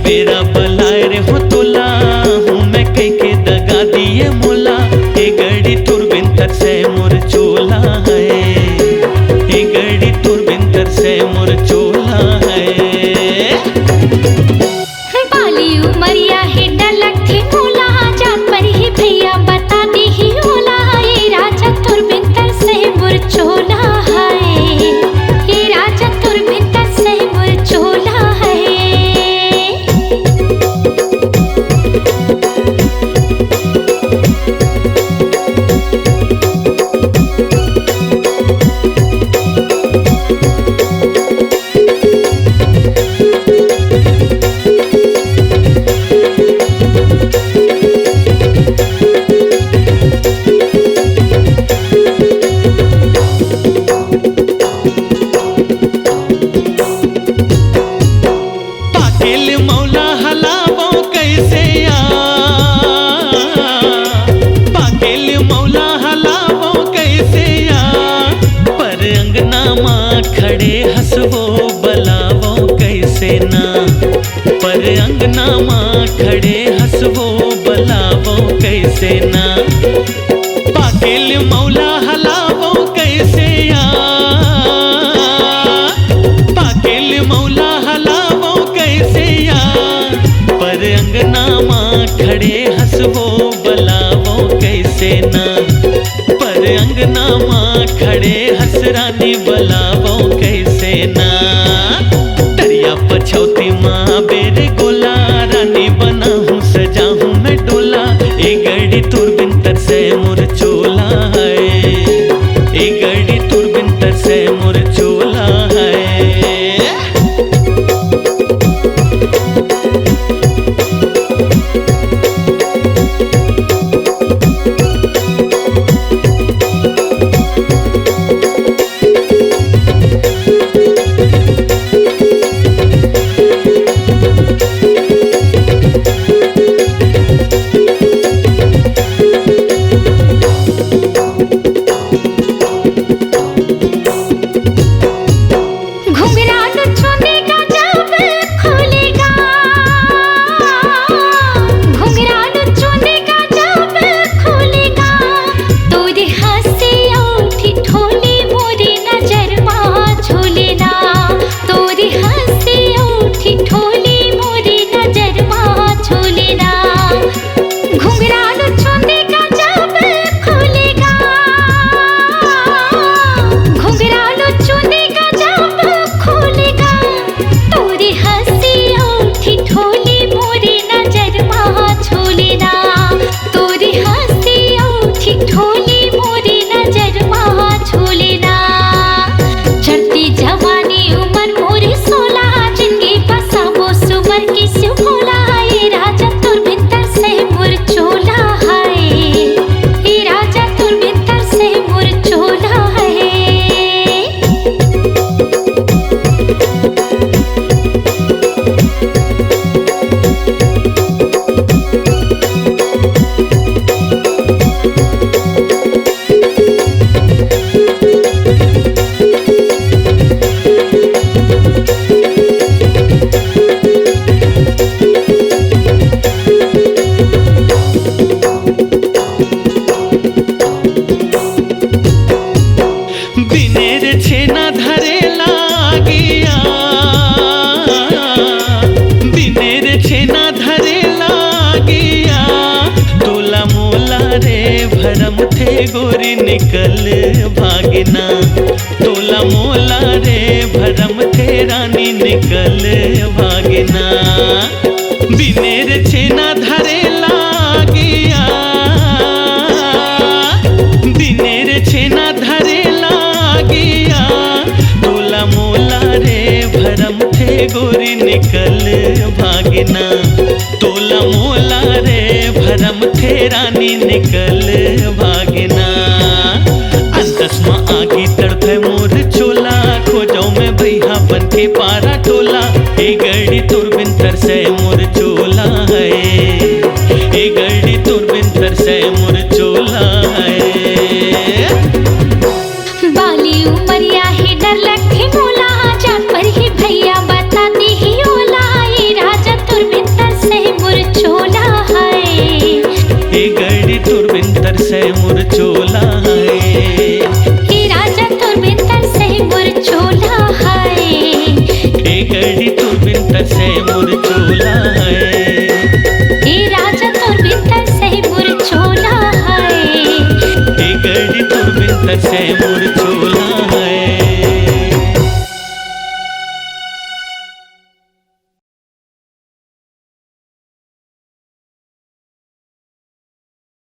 बेरा बलाए रे हो तोला हूँ मैं कई के दगा दिए मोला ए गड़ी तुर बिंतर से मोर चोला है ए गड़ी तुर बिंतर से मोर चोला है बाली उमरिया है डलक थी मोला जात पर ही भैया बता दी ही होला ये राजा तुर बिंतर से मोर चोला है ये राजा तुर बिंतर से मोर चोला है। खड़े हंसवो बलावो कैसे ना पर अंगना माँ खड़े हंसवो बलावो कैसे ना पाकिल मौला हलावो कैसे या पाकिल मौला हलावो कैसे या पर अंगना माँ खड़े हंसवो बलावो कैसे ना पर अंगना माँ खड़े हंसरानी बलावो कैसे ना तरिया पछौती माँ बेरे गोला रानी बना हूँ सजा हूँ मैं डोला ए गड़ी तुर बिंतर से मोर चोला है ए गड़ी तुर बिंतर से मोर चोला है। भरम थे गोरी निकल भागना तोला मोला रे भरम थे रानी निकल भागना बिनेर छेना धरे लागिया बिनेर छेना धरे लागिया तोला मोला रे भरम थे गोरी निकल भागना। तोला मोला रे भरम थे रानी निकल भागना। दसमा आगी तड़पे मोर चोला, खोजो में भैया बन के पारा टोला। ए गड़ी तुरबिन तरसे मोर चोला है, ए गड़ी तुरबिन तरसे मोर चोला है। बाली उमरिया ही डर लगती मोला, जान पर ही भैया बता दी ही ओला। ये राजा तुरबिन तरसे मोर चोला है, ए गड़ी तुरबिन तरसे मोर चोला है। ये राजा तुरबिन तरसे मोर चोला है, ए गड़ी तुरबिन तरसे मोर चोला है। ये राजा तुरबिन तरसे मोर चोला है, ए गड़ी तुरबिन तरसे मोर चोला